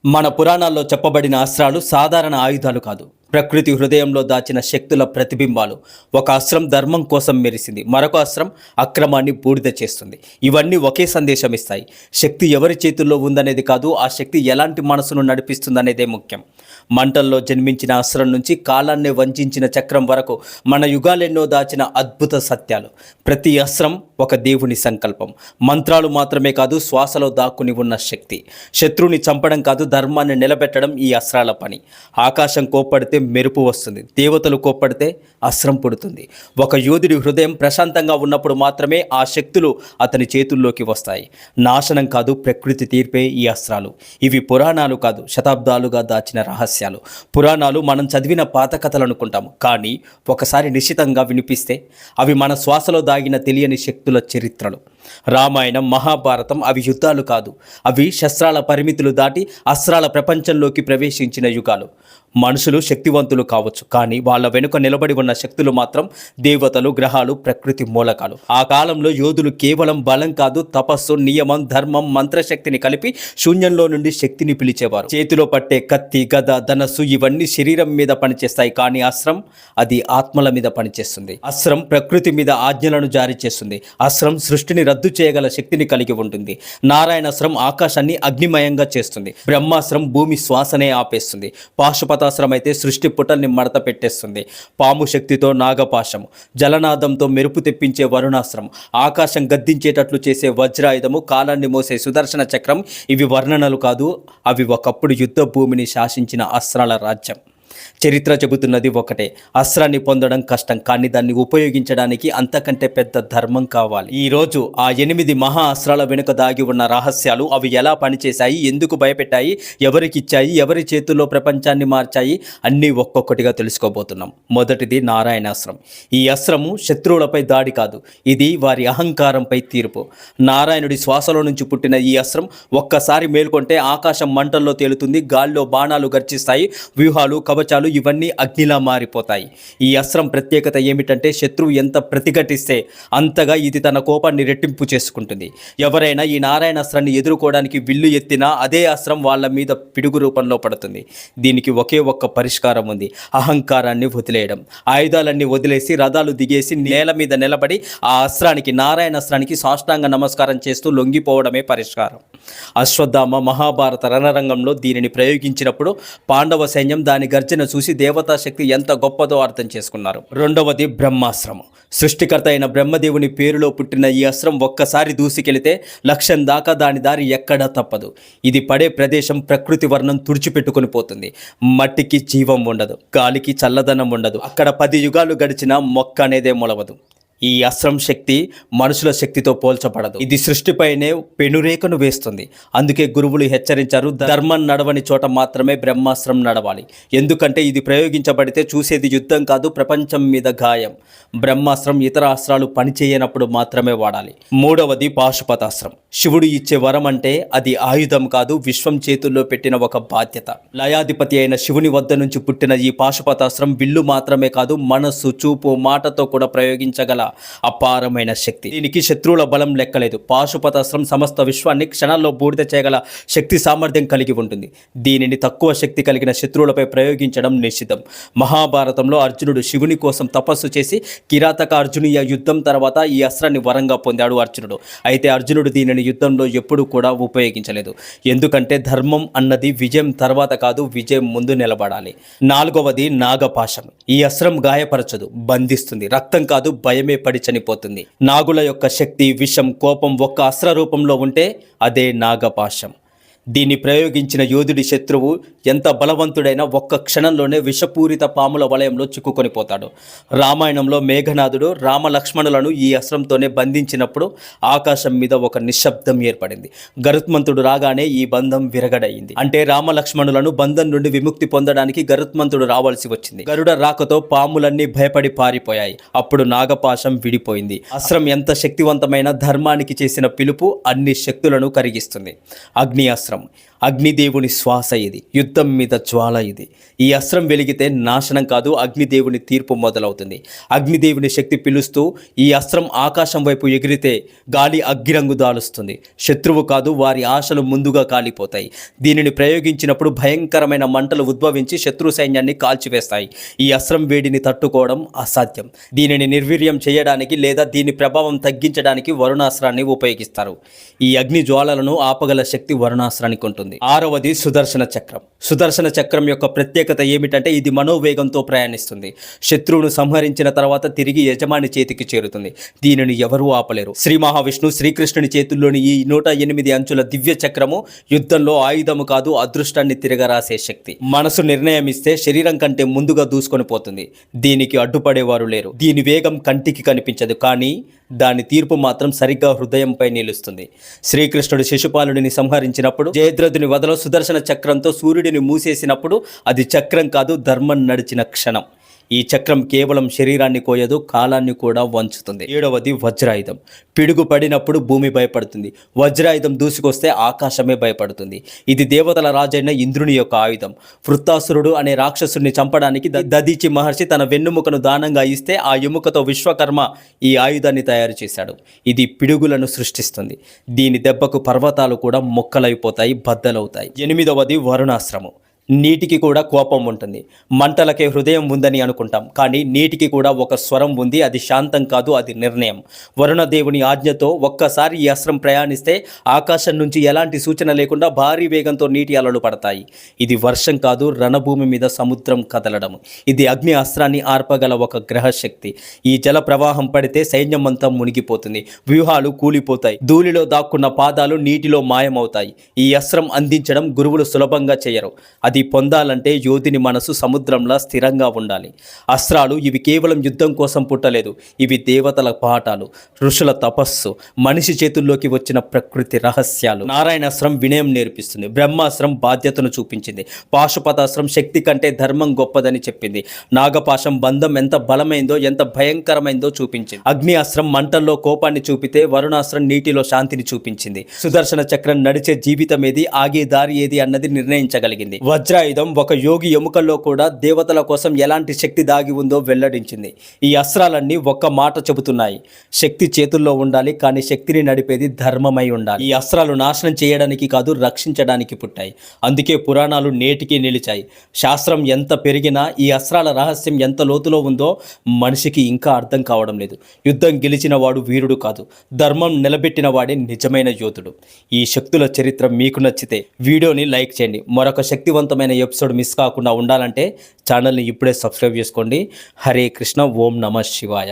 మన పురాణాల్లో చెప్పబడిన అస్త్రాలు సాధారణ ఆయుధాలు కాదు. ప్రకృతి హృదయంలో దాచిన శక్తుల ప్రతిబింబాలు. ఒక అస్త్రం ధర్మం కోసం మెరిసింది, మరొక అస్త్రం అక్రమాన్ని బూడిద చేస్తుంది. ఇవన్నీ ఒకే సందేశం ఇస్తాయి. శక్తి ఎవరి చేతుల్లో ఉందనేది కాదు, ఆ శక్తి ఎలాంటి మనసును నడిపిస్తుందనేదే ముఖ్యం. మంటల్లో జన్మించిన అస్త్రం నుంచి కాలాన్ని వంచిన చక్రం వరకు మన యుగాలెన్నో దాచిన అద్భుత సత్యాలు. ప్రతి అస్త్రం ఒక దేవుని సంకల్పం. మంత్రాలు మాత్రమే కాదు, శ్వాసలో దాక్కుని ఉన్న శక్తి. శత్రువుని చంపడం కాదు, ధర్మాన్ని నిలబెట్టడం ఈ అస్త్రాల పని. ఆకాశం కోప్పడితే మెరుపు వస్తుంది, దేవతలు కోప్పడితే అస్త్రం పుడుతుంది. ఒక యోధుడి హృదయం ప్రశాంతంగా ఉన్నప్పుడు మాత్రమే ఆ శక్తులు అతని చేతుల్లోకి వస్తాయి. నాశనం కాదు, ప్రకృతి తీర్పే ఈ అస్త్రాలు. ఇవి పురాణాలు కాదు, శతాబ్దాలుగా దాచిన రహస్యాలు. పురాణాలు మనం చదివిన పాత కథలు అనుకుంటాము, కానీ ఒకసారి నిశ్చితంగా వినిపిస్తే అవి మన శ్వాసలో దాగిన తెలియని శక్తుల చరిత్రలు. రామాయణం, మహాభారతం అవి యుద్ధాలు కాదు, అవి శస్త్రాల పరిమితులు దాటి అస్త్రాల ప్రపంచంలోకి ప్రవేశించిన యుగాలు. మనుషులు శక్తివంతులు కావచ్చు, కానీ వాళ్ళ వెనుక నిలబడి ఉన్న శక్తులు మాత్రం దేవతలు, గ్రహాలు, ప్రకృతి మూలకాలు. ఆ కాలంలో యోధులు కేవలం బలం కాదు, తపస్సు, నియమం, ధర్మం, మంత్రశక్తిని కలిపి శూన్యంలో నుండి శక్తిని పిలిచేవారు. చేతిలో పట్టే కత్తి, గద, ధనస్సు ఇవన్నీ శరీరం మీద పనిచేస్తాయి, కానీ అస్త్రం అది ఆత్మల మీద పనిచేస్తుంది. అస్త్రం ప్రకృతి మీద ఆజ్ఞలను జారీ చేస్తుంది. అస్త్రం సృష్టిని రద్దు చేయగల శక్తిని కలిగి ఉంటుంది. నారాయణాస్త్రం ఆకాశాన్ని అగ్నిమయంగా చేస్తుంది. బ్రహ్మాస్త్రం భూమి శ్వాసనే ఆపేస్తుంది. పాశుపతాస్త్రం అయితే సృష్టి పుటల్ని మడత పెట్టేస్తుంది. పాము శక్తితో నాగపాశము, జలనాదంతో మెరుపు తెప్పించే వరుణాస్త్రం, ఆకాశం గద్దించేటట్లు చేసే వజ్రాయుధము, కాలాన్ని మోసే సుదర్శన చక్రం ఇవి వర్ణనలు కాదు, అవి ఒకప్పుడు యుద్ధ భూమిని శాసించిన అస్త్రాల రాజ్యం. చరిత్ర చెబుతున్నది ఒకటే, అస్త్రాన్ని పొందడం కష్టం, కానీ దాన్ని ఉపయోగించడానికి అంతకంటే పెద్ద ధర్మం కావాలి. ఈరోజు ఆ 8 మహా అస్త్రాల వెనుక దాగి ఉన్న రహస్యాలు, అవి ఎలా పనిచేశాయి, ఎందుకు భయపెట్టాయి, ఎవరికిచ్చాయి, ఎవరి చేతుల్లో ప్రపంచాన్ని మార్చాయి, అన్నీ ఒక్కొక్కటిగా తెలుసుకోబోతున్నాం. మొదటిది నారాయణాస్త్రం. ఈ అస్త్రము శత్రువులపై దాడి కాదు, ఇది వారి అహంకారంపై తీర్పు. నారాయణుడి శ్వాసలో నుంచి పుట్టిన ఈ అస్త్రం ఒక్కసారి మేల్కొంటే ఆకాశం మంటల్లో తేలుతుంది, గాల్లో బాణాలు గర్జిస్తాయి, వ్యూహాలు, కవచాలు ఇవన్నీ అగ్నిలా మారిపోతాయి. ఈ అస్త్రం ప్రత్యేకత ఏమిటంటే, శత్రువు ఎంత ప్రతిఘటిస్తే అంతగా ఇది తన కోపాన్ని రెట్టింపు చేసుకుంటుంది. ఎవరైనా ఈ నారాయణాస్త్రాన్ని ఎదుర్కోవడానికి విల్లు ఎత్తినా అదే అస్త్రం వాళ్ళ మీద పిడుగు రూపంలో పడుతుంది. దీనికి ఒకే ఒక్క పరిష్కారం ఉంది, అహంకారాన్ని వదిలేయడం. ఆయుధాలన్నీ వదిలేసి రథాలు దిగేసి నేల మీద నిలబడి ఆ అస్త్రానికి, నారాయణాస్త్రానికి సాష్టాంగ నమస్కారం చేస్తూ లొంగిపోవడమే పరిష్కారం. అశ్వత్థామ మహాభారత రణరంగంలో దీనిని ప్రయోగించినప్పుడు పాండవ సైన్యం దాని గర్జన చూసి దేవతా శక్తి ఎంత గొప్పదో అర్థం చేసుకున్నారు. రెండవది బ్రహ్మాస్త్రము. సృష్టికర్త అయిన బ్రహ్మదేవుని పేరులో పుట్టిన ఈ అస్త్రం ఒక్కసారి దూసుకెళితే లక్ష్యం దాకా దాని దారి ఎక్కడా తప్పదు. ఇది పడే ప్రదేశం ప్రకృతి వర్ణం తుడిచిపెట్టుకుని పోతుంది. మట్టికి జీవం ఉండదు, గాలికి చల్లదనం ఉండదు. అక్కడ 10 యుగాలు గడిచినా మొక్క అనేదే మొలవదు. ఈ అస్త్రం శక్తి మనుషుల శక్తితో పోల్చబడదు, ఇది సృష్టిపైనే పెనురేఖను వేస్తుంది. అందుకే గురువులు హెచ్చరించారు, ధర్మం నడవని చోట మాత్రమే బ్రహ్మాస్త్రం నడవాలి. ఎందుకంటే ఇది ప్రయోగించబడితే చూసేది యుద్ధం కాదు, ప్రపంచం మీద గాయం. బ్రహ్మాస్త్రం ఇతర అస్త్రాలు పనిచేయనప్పుడు మాత్రమే వాడాలి. మూడవది పాశుపతాస్త్రం. శివుడు ఇచ్చే వరం అంటే అది ఆయుధం కాదు, విశ్వం చేతుల్లో పెట్టిన ఒక బాధ్యత. లయాధిపతి అయిన శివుని వద్ద నుంచి పుట్టిన ఈ పాశుపతాస్త్రం విల్లు మాత్రమే కాదు, మనస్సు, చూపు, మాటతో కూడా ప్రయోగించగల అపారమైన శక్తి. దీనికి శత్రువుల బలం లెక్కలేదు. పాశుపతాస్త్రం సమస్త విశ్వాన్ని క్షణాల్లో బూడిద చేయగల శక్తి సామర్థ్యం కలిగి ఉంటుంది. దీనిని తక్కువ శక్తి కలిగిన శత్రువులపై ప్రయోగించడం నిషిద్ధం. మహాభారతంలో అర్జునుడు శివుని కోసం తపస్సు చేసి కిరాతక అర్జునీయ యుద్ధం తర్వాత ఈ అస్త్రాన్ని వరంగా పొందాడు అర్జునుడు. అయితే అర్జునుడు దీనిని యుద్ధంలో ఎప్పుడూ కూడా ఉపయోగించలేదు. ఎందుకంటే ధర్మం అన్నది విజయం తర్వాత కాదు, విజయం ముందు నిలబడాలి. నాలుగవది నాగపాశం. ఈ అస్త్రం గాయపరచదు, బంధిస్తుంది. రక్తం కాదు, భయమే పడి చనిపోతుంది. నాగుల యొక్క శక్తి, విషం, కోపం ఒక్క అస్త్ర రూపంలో ఉంటే అదే నాగపాశం. దీన్ని ప్రయోగించిన యోధుడి శత్రువు ఎంత బలవంతుడైనా ఒక్క క్షణంలోనే విషపూరిత పాముల వలయంలో చిక్కుకొని పోతాడు. రామాయణంలో మేఘనాథుడు రామలక్ష్మణులను ఈ అస్త్రంతోనే బంధించినప్పుడు ఆకాశం మీద ఒక నిశ్శబ్దం ఏర్పడింది. గరుత్మంతుడు రాగానే ఈ బంధం విరగడయింది. అంటే రామలక్ష్మణులను బంధం నుండి విముక్తి పొందడానికి గరుత్మంతుడు రావాల్సి వచ్చింది. గరుడ రాకతో పాములన్నీ భయపడి పారిపోయాయి. అప్పుడు నాగపాశం విడిపోయింది. అస్త్రం ఎంత శక్తివంతమైన ధర్మానికి చేసిన పిలుపు అన్ని శక్తులను కరిగిస్తుంది. అగ్ని అస్త్రం. అగ్నిదేవుని శ్వాస ఇది, యుద్ధం మీద జ్వాల ఇది. ఈ అస్త్రం వెలిగితే నాశనం కాదు, అగ్నిదేవుని తీర్పు మొదలవుతుంది. అగ్నిదేవుని శక్తి పిలుస్తూ ఈ అస్త్రం ఆకాశం వైపు ఎగిరితే గాలి అగ్గిరంగు దాలుస్తుంది. శత్రువు కాదు, వారి ఆశలు ముందుగా కాలిపోతాయి. దీనిని ప్రయోగించినప్పుడు భయంకరమైన మంటలు ఉద్భవించి శత్రు సైన్యాన్ని కాల్చివేస్తాయి. ఈ అస్త్రం వేడిని తట్టుకోవడం అసాధ్యం. దీనిని నిర్వీర్యం చేయడానికి లేదా దీని ప్రభావం తగ్గించడానికి వరుణాస్త్రాన్ని ఉపయోగిస్తారు. ఈ అగ్ని జ్వాలలను ఆపగల శక్తి వరుణాస్త్రానికి ఉంటుంది. 6వది సుదర్శన చక్రం. సుదర్శన చక్రం యొక్క ప్రత్యేకత ఏమిటంటే ఇది మనోవేగంతో ప్రయాణిస్తుంది. శత్రువును సంహరించిన తర్వాత తిరిగి యజమాని చేతికి చేరుతుంది. దీనిని ఎవరూ ఆపలేరు. శ్రీ మహావిష్ణు శ్రీకృష్ణుని చేతుల్లోని ఈ 108 అంచుల దివ్య చక్రము యుద్ధంలో ఆయుధము కాదు, అదృష్టాన్ని తిరగరాసే శక్తి. మనసు నిర్ణయం ఇస్తే శరీరం కంటే ముందుగా దూసుకొని పోతుంది. దీనికి అడ్డుపడేవారు లేరు. దీని వేగం కంటికి కనిపించదు, కానీ దాని తీర్పు మాత్రం సరిగ్గా హృదయంపై నిలుస్తుంది. శ్రీకృష్ణుడు శిశుపాలుడిని సంహరించినప్పుడు జయద్రథుని వదల సుదర్శన చక్రంతో సూర్యుడిని మూసేసినప్పుడు అది చక్రం కాదు, ధర్మం నడిచిన క్షణం. ఈ చక్రం కేవలం శరీరాన్ని కోయదు, కాలాన్ని కూడా వంచుతుంది. 7వది వజ్రాయుధం. పిడుగు పడినప్పుడు భూమి భయపడుతుంది. వజ్రాయుధం దూసుకొస్తే ఆకాశమే భయపడుతుంది. ఇది దేవతల రాజైన ఇంద్రుని యొక్క ఆయుధం. వృత్తాసురుడు అనే రాక్షసుడిని చంపడానికి దదీచి మహర్షి తన వెన్నుముకను దానంగా ఇస్తే ఆ ఎముకతో విశ్వకర్మ ఈ ఆయుధాన్ని తయారు చేశాడు. ఇది పిడుగులను సృష్టిస్తుంది. దీని దెబ్బకు పర్వతాలు కూడా మొక్కలైపోతాయి, బద్దలవుతాయి. 8వది వరుణాశ్రమం. నీటికి కూడా కోపం ఉంటుంది. మంటలకే హృదయం ఉందని అనుకుంటాం, కానీ నీటికి కూడా ఒక స్వరం ఉంది. అది శాంతం కాదు, అది నిర్ణయం. వరుణదేవుని ఆజ్ఞతో ఒక్కసారి ఈ అస్త్రం ప్రయాణిస్తే ఆకాశం నుంచి ఎలాంటి సూచన లేకుండా భారీ వేగంతో నీటి అలలు పడతాయి. ఇది వర్షం కాదు, రణభూమి మీద సముద్రం కదలడం. ఇది అగ్ని అస్త్రాన్ని ఆర్పగల ఒక గ్రహశక్తి. ఈ జల ప్రవాహం పడితే సైన్యం అంతా మునిగిపోతుంది, వ్యూహాలు కూలిపోతాయి, ధూళిలో దాక్కున్న పాదాలు నీటిలో మాయమవుతాయి. ఈ అస్త్రం అందించడం గురువులు సులభంగా చేయరు. అది పొందాలంటే యోధుని మనసు సముద్రంలా స్థిరంగా ఉండాలి. అస్త్రాలు ఇవి కేవలం యుద్ధం కోసం పుట్టలేదు. ఇవి దేవతల పాఠాలు, ఋషుల తపస్సు, మనిషి చేతుల్లోకి వచ్చిన ప్రకృతి రహస్యాలు. నారాయణాస్త్రం వినయం నేర్పిస్తుంది. బ్రహ్మాస్త్రం బాధ్యతను చూపించింది. పాశుపతాస్త్రం శక్తి కంటే ధర్మం గొప్పదని చెప్పింది. నాగపాశం బంధం ఎంత బలమైందో, ఎంత భయంకరమైందో చూపించింది. అగ్ని అస్త్రం మంటల్లో కోపాన్ని చూపితే వరుణాస్త్రం నీటిలో శాంతిని చూపించింది. సుదర్శన చక్రం నడిచే జీవితం ఏది, ఆగే దారి ఏది అన్నది నిర్ణయించగలిగింది. వజ్రాయుధం ఒక యోగి ఎముకల్లో కూడా దేవతల కోసం ఎలాంటి శక్తి దాగి ఉందో వెల్లడించింది. ఈ అస్త్రాలన్నీ ఒక్క మాట చెబుతున్నాయి: శక్తి చేతుల్లో ఉండాలి, కానీ శక్తిని నడిపేది ధర్మమై ఉండాలి. ఈ అస్త్రాలు నాశనం చేయడానికి కాదు, రక్షించడానికి పుట్టాయి. అందుకే పురాణాలు నేటికి నిలిచాయి. శాస్త్రం ఎంత పెరిగినా ఈ అస్త్రాల రహస్యం ఎంత లోతులో ఉందో మనిషికి ఇంకా అర్థం కావడం లేదు. యుద్ధం గెలిచిన వాడు వీరుడు కాదు, ధర్మం నిలబెట్టిన వాడే నిజమైన యోధుడు. ఈ శక్తుల చరిత్ర మీకు నచ్చితే వీడియోని లైక్ చేయండి. మరొక శక్తివంతమైన ఎపిసోడ్ మిస్ కాకుండా ఉండాలంటే ఛానల్ని ఇప్పుడే సబ్స్క్రైబ్ చేసుకోండి. హరే కృష్ణ. ఓం నమః శివాయ.